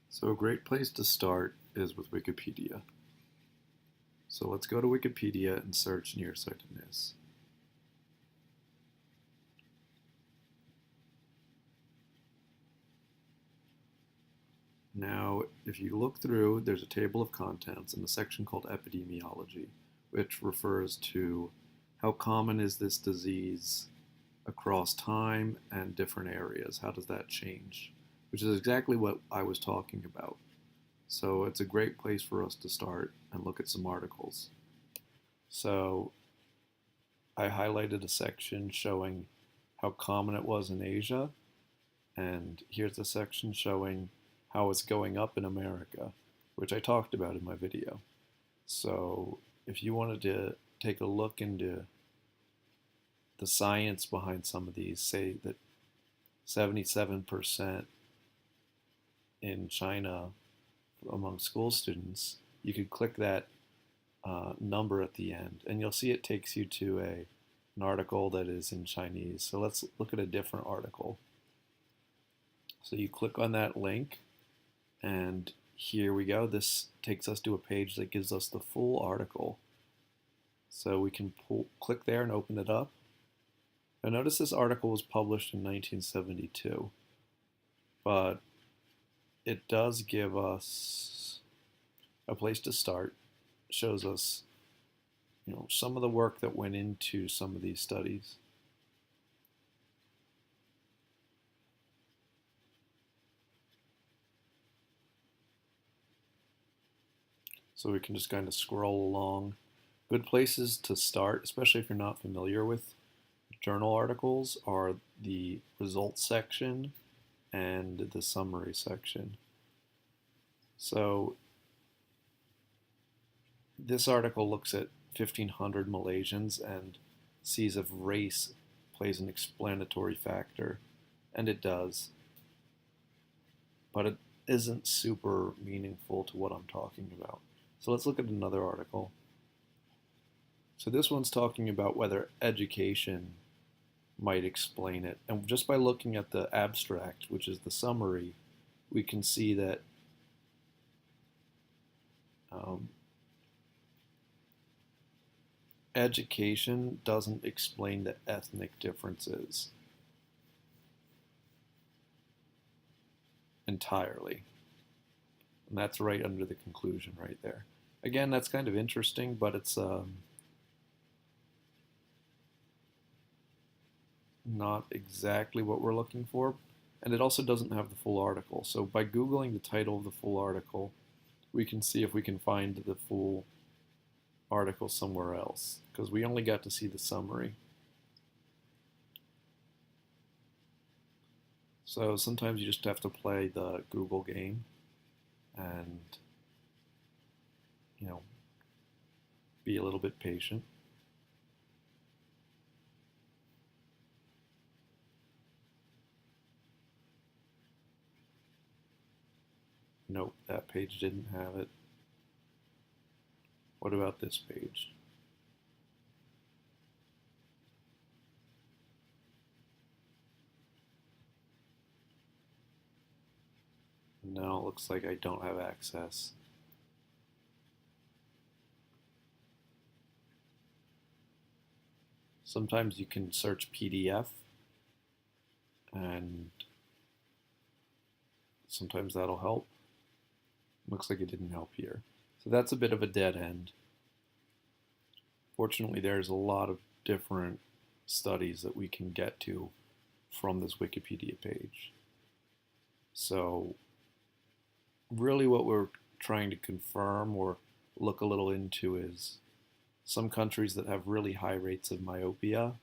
So a great place to start is with Wikipedia. So let's go to Wikipedia and search nearsightedness. Now, if you look through, there's a table of contents in a section called epidemiology, which refers to how common is this disease across time and different areas. How does that change? Which is exactly what I was talking about. So it's a great place for us to start and look at some articles. So I highlighted a section showing how common it was in Asia, and here's a section showing how it's going up in America, which I talked about in my video. So if you wanted to take a look into the science behind some of these, say that 77% in China among school students, you could click that number at the end, and you'll see it takes you to an article that is in Chinese. So let's look at a different article. So you click on that link, and here we go. This takes us to a page that gives us the full article. So we can click there and open it up. Now notice this article was published in 1972, but it does give us a place to start. It shows us, some of the work that went into some of these studies. So we can just kind of scroll along. Good places to start, especially if you're not familiar with journal articles, are the results section and the summary section. So this article looks at 1,500 Malaysians and sees if race plays an explanatory factor, and it does, but it isn't super meaningful to what I'm talking about. So let's look at another article. So this one's talking about whether education might explain it. And just by looking at the abstract, which is the summary, we can see that education doesn't explain the ethnic differences entirely. And that's right under the conclusion right there. Again, that's kind of interesting, but it's not exactly what we're looking for. And it also doesn't have the full article. So by Googling the title of the full article, we can see if we can find the full article somewhere else, because we only got to see the summary. So sometimes you just have to play the Google game and, be a little bit patient. Nope, that page didn't have it. What about this page? No, it looks like I don't have access. Sometimes you can search PDF, and sometimes that'll help. Looks like it didn't help here. So that's a bit of a dead end. Fortunately, there's a lot of different studies that we can get to from this Wikipedia page. So really what we're trying to confirm or look a little into is some countries that have really high rates of myopia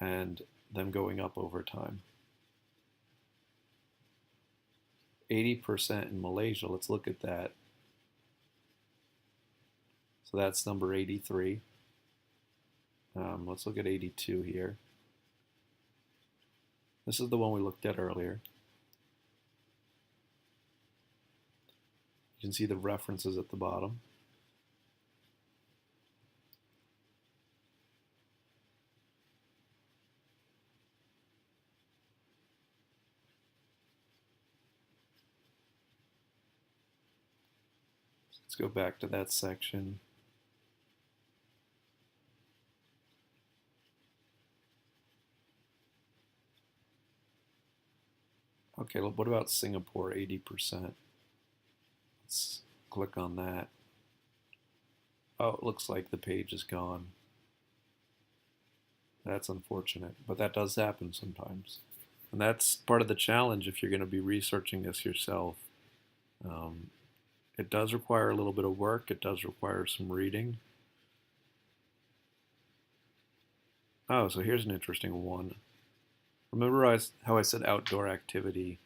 and them going up over time. 80% in Malaysia, let's look at that. So that's number 83. Let's look at 82 here. This is the one we looked at earlier. You can see the references at the bottom. Let's go back to that section. Okay, well, what about Singapore, 80%? Let's click on that. Oh, it looks like the page is gone. That's unfortunate, but that does happen sometimes. And that's part of the challenge if you're going to be researching this yourself. Um, it does require a little bit of work. It does require some reading. Oh, so here's an interesting one. Remember how I said outdoor activity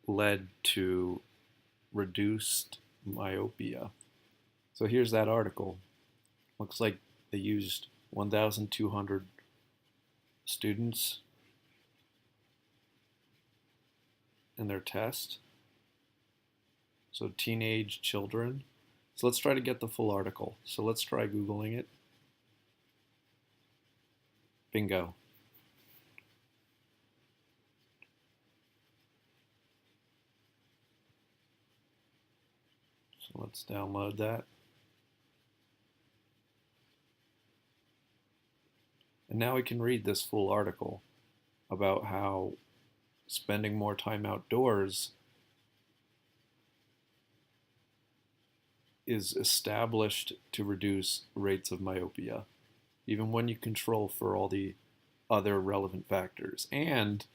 led to reduced myopia? So here's that article. Looks like they used 1,200 students in their test. So teenage children. So let's try to get the full article. So let's try Googling it. Bingo. So let's download that. And now we can read this full article about how spending more time outdoors is established to reduce rates of myopia, even when you control for all the other relevant factors. And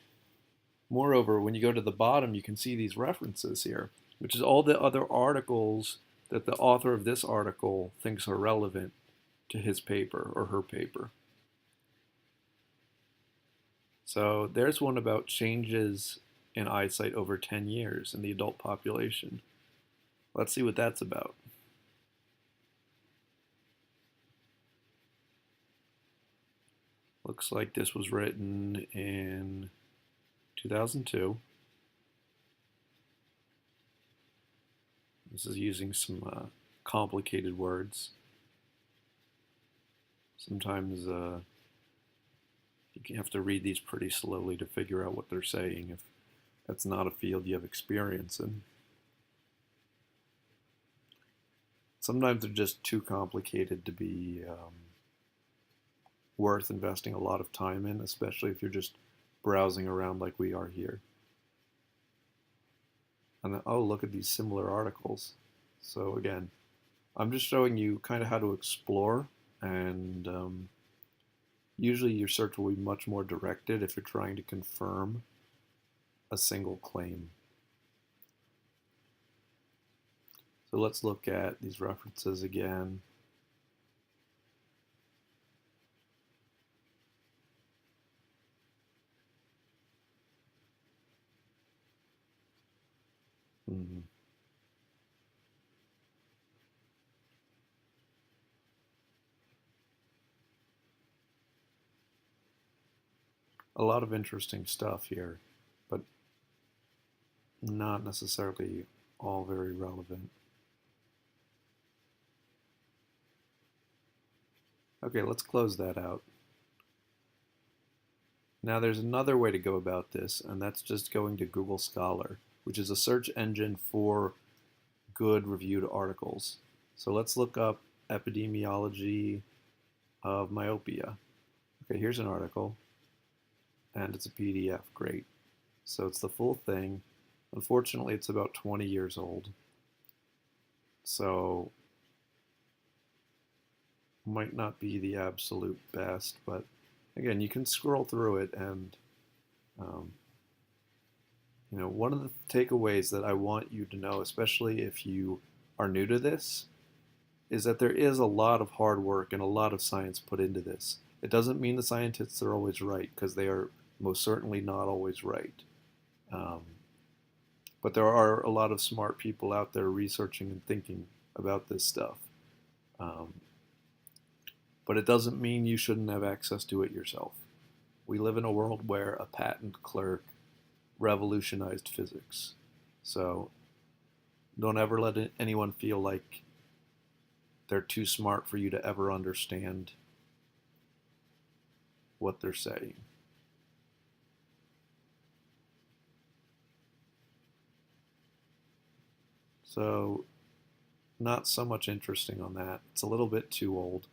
moreover, when you go to the bottom, you can see these references here, which is all the other articles that the author of this article thinks are relevant to his paper or her paper. So there's one about changes in eyesight over 10 years in the adult population. Let's see what that's about. Looks like this was written in 2002. This is using some complicated words. Sometimes you have to read these pretty slowly to figure out what they're saying if that's not a field you have experience in. Sometimes they're just too complicated to be worth investing a lot of time in, especially if you're just browsing around like we are here. And then, oh, look at these similar articles. So again, I'm just showing you kind of how to explore, and usually your search will be much more directed if you're trying to confirm a single claim. So let's look at these references again. Mm-hmm. A lot of interesting stuff here, but not necessarily all very relevant. Okay, let's close that out. Now there's another way to go about this, and that's just going to Google Scholar, which is a search engine for good reviewed articles. So let's look up epidemiology of myopia. Okay, here's an article, and it's a PDF. Great. So it's the full thing. Unfortunately, it's about 20 years old. So might not be the absolute best, but again, you can scroll through it, and um, one of the takeaways that I want you to know, especially if you are new to this, is that there is a lot of hard work and a lot of science put into this. It doesn't mean the scientists are always right, because they are most certainly not always right. Um, but there are a lot of smart people out there researching and thinking about this stuff. Um, but it doesn't mean you shouldn't have access to it yourself. We live in a world where a patent clerk revolutionized physics. So don't ever let anyone feel like they're too smart for you to ever understand what they're saying. So not so much interesting on that. It's a little bit too old.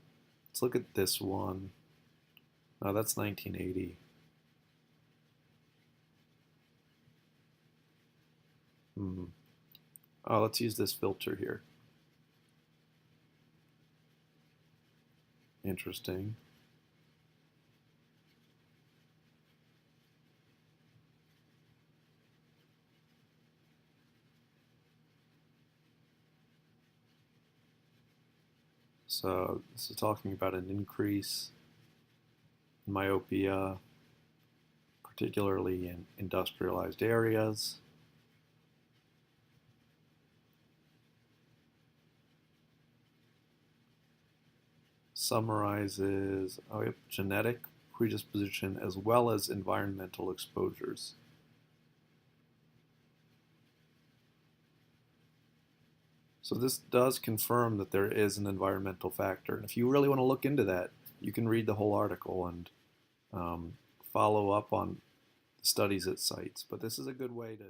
Let's look at this one. Oh, that's 1980. Hmm. Oh, let's use this filter here. Interesting. So this is talking about an increase in myopia, particularly in industrialized areas. Summarizes genetic predisposition as well as environmental exposures. So this does confirm that there is an environmental factor. And if you really want to look into that, you can read the whole article and follow up on the studies it cites. But this is a good way to